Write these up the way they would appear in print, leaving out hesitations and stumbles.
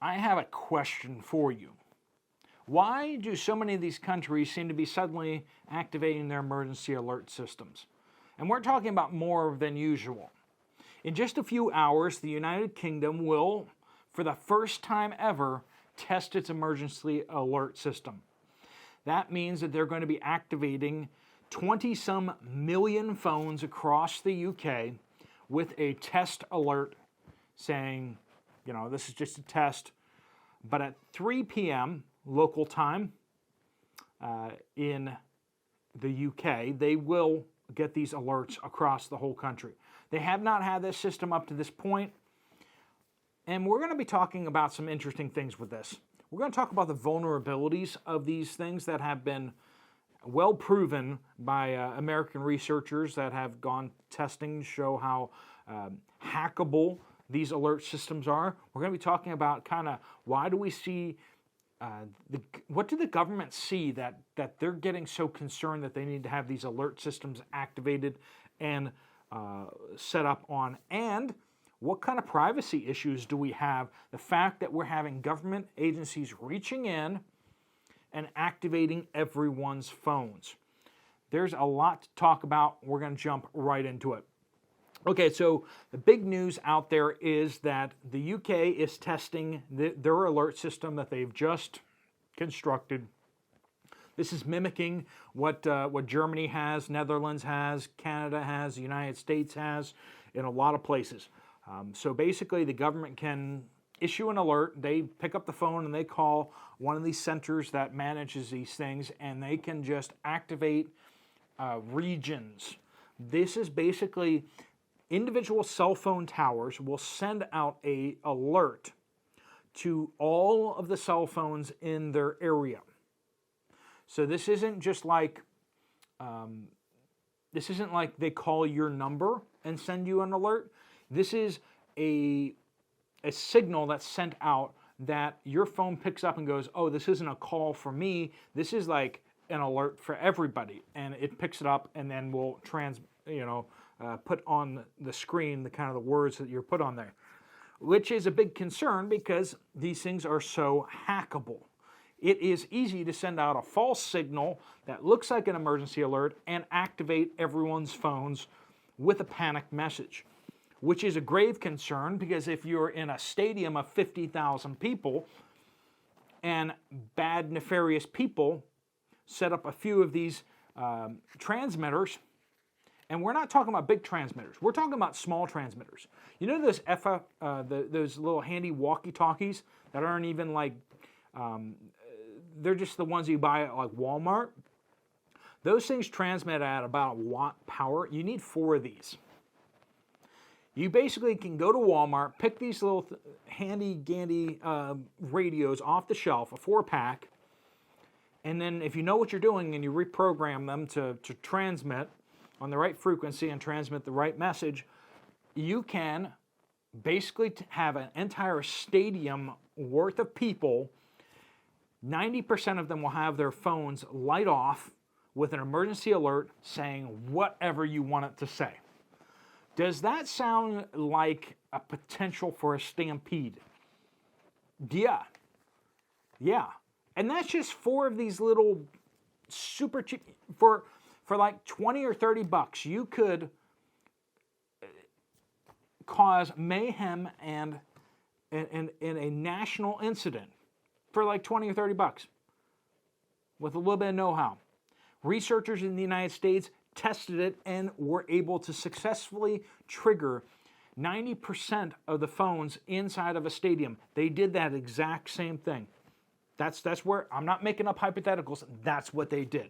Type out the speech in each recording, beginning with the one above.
I have a question for you. Why do so many of these countries seem to be suddenly activating their emergency alert systems? And we're talking about more than usual. In just a few hours, the United Kingdom will, for the first time ever, test its emergency alert system. That means that they're going to be activating 20-some million phones across the UK with a test alert saying, you know, this is just a test. But at 3 p.m. local time in the UK, they will get these alerts across the whole country. They have not had this system up to this point, and we're going to be talking about some interesting things with this. We're going to talk about the vulnerabilities of these things that have been well proven by American researchers that have gone testing to show how hackable these alert systems are. We're going to be talking about kind of why do we see, what do the government see that they're getting so concerned that they need to have these alert systems activated and set up on, and what kind of privacy issues do we have? The fact that we're having government agencies reaching in and activating everyone's phones. There's a lot to talk about. We're going to jump right into it. Okay, so the big news out there is that the UK is testing their alert system that they've just constructed. This is mimicking what Germany has, Netherlands has, Canada has, the United States has, in a lot of places. So basically, the government can issue an alert. They pick up the phone and they call one of these centers that manages these things, and they can just activate regions. This is basically individual cell phone towers will send out an alert to all of the cell phones in their area. So this isn't just like they call your number and send you an alert. This is a signal that's sent out that your phone picks up and goes, oh, this isn't a call for me. This is like an alert for everybody, and it picks it up and then will put on the screen the kind of the words that you're put on there, which is a big concern because these things are so hackable. It is easy to send out a false signal that looks like an emergency alert and activate everyone's phones with a panic message, which is a grave concern because if you're in a stadium of 50,000 people and bad, nefarious people set up a few of these transmitters, and we're not talking about big transmitters. We're talking about small transmitters. You know those those little handy walkie-talkies that aren't even like, they're just the ones you buy at like Walmart? Those things transmit at about 1 watt power. You need 4 of these. You basically can go to Walmart, pick these little handy-dandy radios off the shelf, a 4-pack, and then if you know what you're doing and you reprogram them to transmit on the right frequency and transmit the right message, you can basically have an entire stadium worth of people. 90% of them will have their phones light off with an emergency alert saying whatever you want it to say. Does that sound like a potential for a stampede? Yeah. And that's just 4 of these little super cheap, for like 20 or 30 bucks, you could cause mayhem and a national incident for like 20 or 30 bucks with a little bit of know-how. Researchers in the United States tested it and were able to successfully trigger 90% of the phones inside of a stadium. They did that exact same thing. That's where, I'm not making up hypotheticals, that's what they did.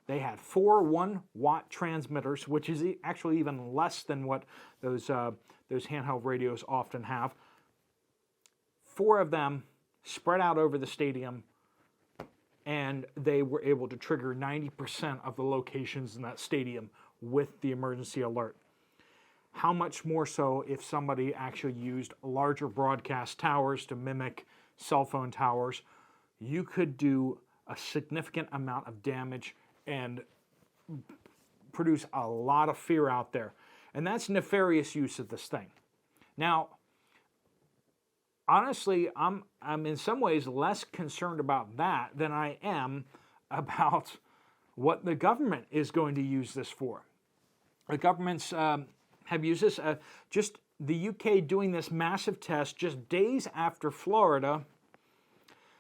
They had 4 1-watt transmitters, which is actually even less than what those handheld radios often have. 4 of them spread out over the stadium, and they were able to trigger 90% of the locations in that stadium with the emergency alert. How much more so if somebody actually used larger broadcast towers to mimic cell phone towers? You could do a significant amount of damage and produce a lot of fear out there. And that's nefarious use of this thing. Now, honestly, I'm in some ways less concerned about that than I am about what the government is going to use this for. The governments have used this, just the UK doing this massive test just days after Florida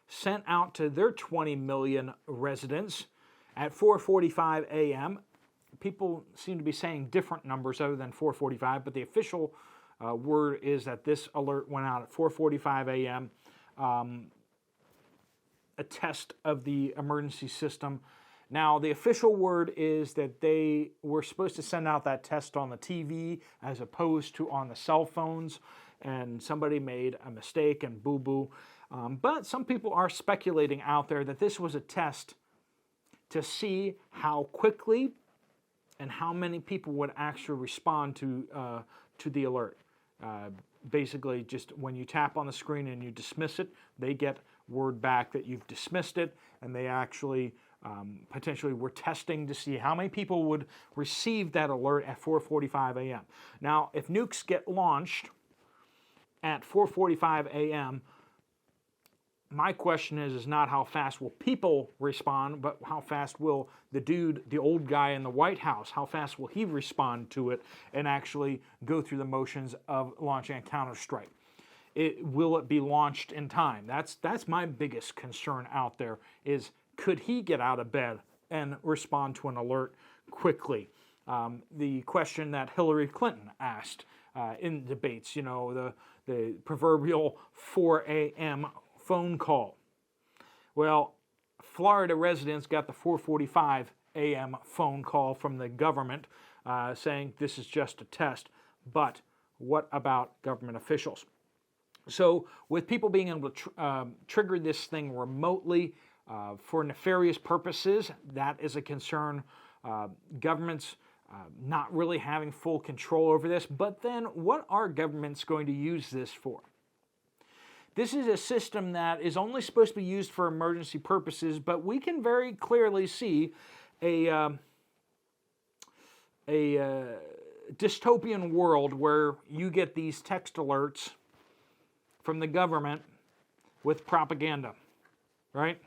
sent out to their 20 million residents at 4:45 a.m. People seem to be saying different numbers other than 4:45, but the official word is that this alert went out at 4:45 a.m. A test of the emergency system. Now, the official word is that they were supposed to send out that test on the TV as opposed to on the cell phones, and somebody made a mistake and boo-boo. But some people are speculating out there that this was a test to see how quickly and how many people would actually respond to the alert. Basically, just when you tap on the screen and you dismiss it, they get word back that you've dismissed it, and they actually potentially were testing to see how many people would receive that alert at 4:45 a.m. Now, if nukes get launched at 4:45 a.m., my question is not how fast will people respond, but how fast will the old guy in the White House, how fast will he respond to it and actually go through the motions of launching a counterstrike? Will it be launched in time? That's my biggest concern out there is, could he get out of bed and respond to an alert quickly? The question that Hillary Clinton asked in debates, the proverbial 4 a.m. phone call. Well, Florida residents got the 4:45 a.m. phone call from the government saying this is just a test. But what about government officials? So with people being able to trigger this thing remotely for nefarious purposes, that is a concern. Governments not really having full control over this. But then what are governments going to use this for? This is a system that is only supposed to be used for emergency purposes, but we can very clearly see a dystopian world where you get these text alerts from the government with propaganda, right?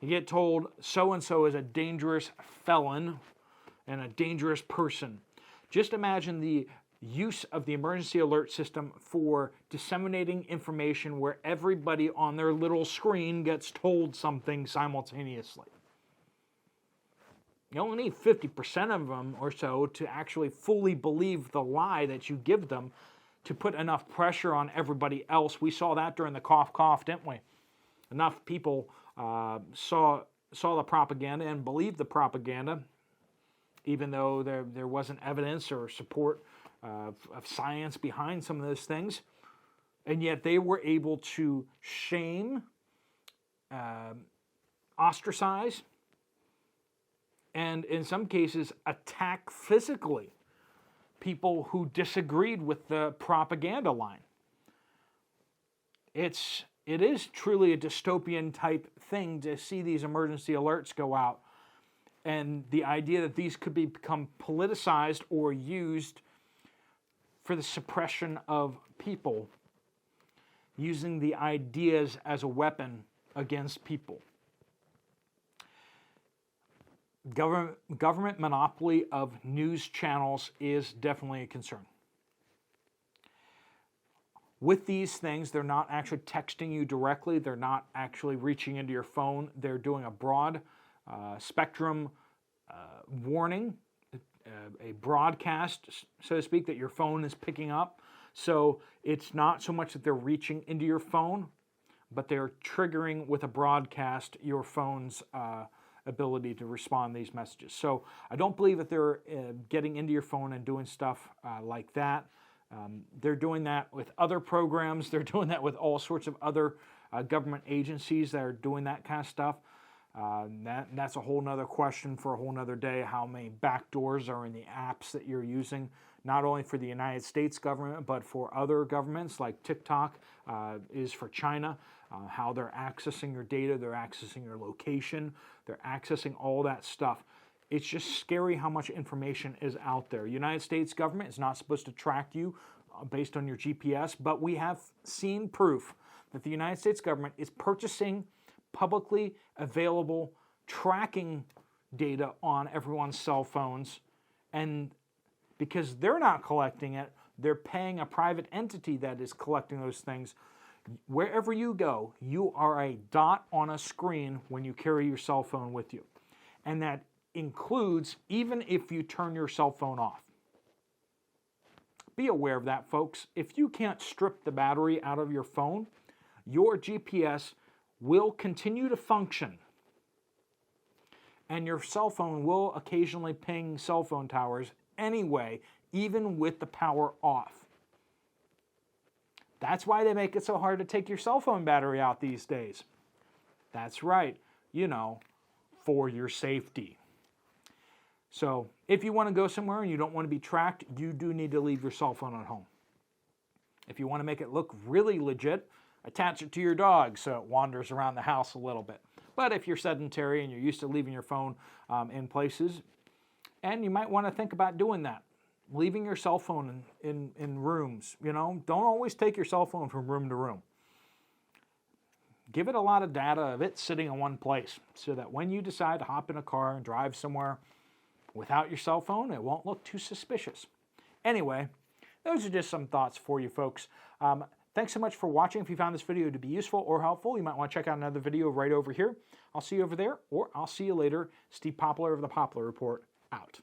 You get told so-and-so is a dangerous felon and a dangerous person. Just imagine the use of the emergency alert system for disseminating information where everybody on their little screen gets told something simultaneously. You only need 50% of them or so to actually fully believe the lie that you give them to put enough pressure on everybody else. We saw that during the cough, didn't we? Enough people saw the propaganda and believed the propaganda, even though there wasn't evidence or support of science behind some of those things. And yet they were able to shame, ostracize, and in some cases attack physically people who disagreed with the propaganda line. It is truly a dystopian type thing to see these emergency alerts go out, and the idea that these could become politicized or used for the suppression of people, using the ideas as a weapon against people. Government monopoly of news channels is definitely a concern. With these things, they're not actually texting you directly. They're not actually reaching into your phone. They're doing a broad spectrum warning, a broadcast, so to speak, that your phone is picking up. So it's not so much that they're reaching into your phone, but they're triggering with a broadcast your phone's ability to respond to these messages. So I don't believe that they're getting into your phone and doing stuff like that. They're doing that with other programs. They're doing that with all sorts of other government agencies that are doing that kind of stuff. That's a whole nother question for a whole nother day, how many backdoors are in the apps that you're using, not only for the United States government, but for other governments like TikTok is for China, how they're accessing your data, they're accessing your location, they're accessing all that stuff. It's just scary how much information is out there. United States government is not supposed to track you based on your GPS, but we have seen proof that the United States government is purchasing publicly available tracking data on everyone's cell phones, and because they're not collecting it, they're paying a private entity that is collecting those things. Wherever you go, you are a dot on a screen when you carry your cell phone with you. And that includes even if you turn your cell phone off. Be aware of that, folks. If you can't strip the battery out of your phone, your GPS will continue to function. And your cell phone will occasionally ping cell phone towers anyway, even with the power off. That's why they make it so hard to take your cell phone battery out these days. That's right, for your safety. So if you want to go somewhere and you don't want to be tracked, you do need to leave your cell phone at home. If you want to make it look really legit, attach it to your dog so it wanders around the house a little bit. But if you're sedentary and you're used to leaving your phone in places, and you might want to think about doing that, leaving your cell phone in rooms. Don't always take your cell phone from room to room. Give it a lot of data of it sitting in one place so that when you decide to hop in a car and drive somewhere without your cell phone, it won't look too suspicious. Anyway, those are just some thoughts for you folks. Thanks so much for watching. If you found this video to be useful or helpful, you might want to check out another video right over here. I'll see you over there, or I'll see you later. Steve Poplar of the Poplar Report, out.